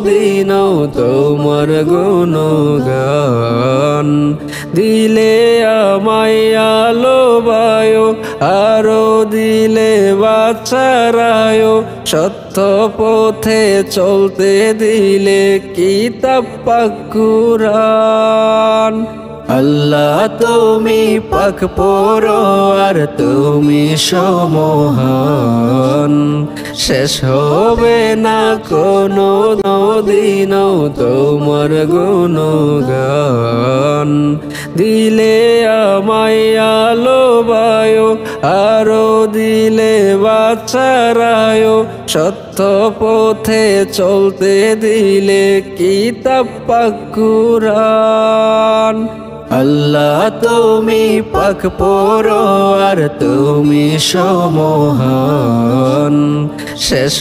দিনও তোমার গুণগান। দিলে আমায় আলো বায়ো, আরো দিলে বাচ্চারায়, সত্য পথে চলতে দিলে কিতাব পাক কুরআন। আল্লাহ তুমি পাক পরোয়ার, তুমি সমহান। শেষ হবে না কোনো দিনও তোমার গুণগান। দিলে আমায় আলো বায়ো, আরো দিলে বাচ্চারায়, সত্য পথে চলতে দিলে কিতাব পাক কুরআন। আল্লাহ তুমি পাক পরোয়ার, তুমি সমহান। শেষ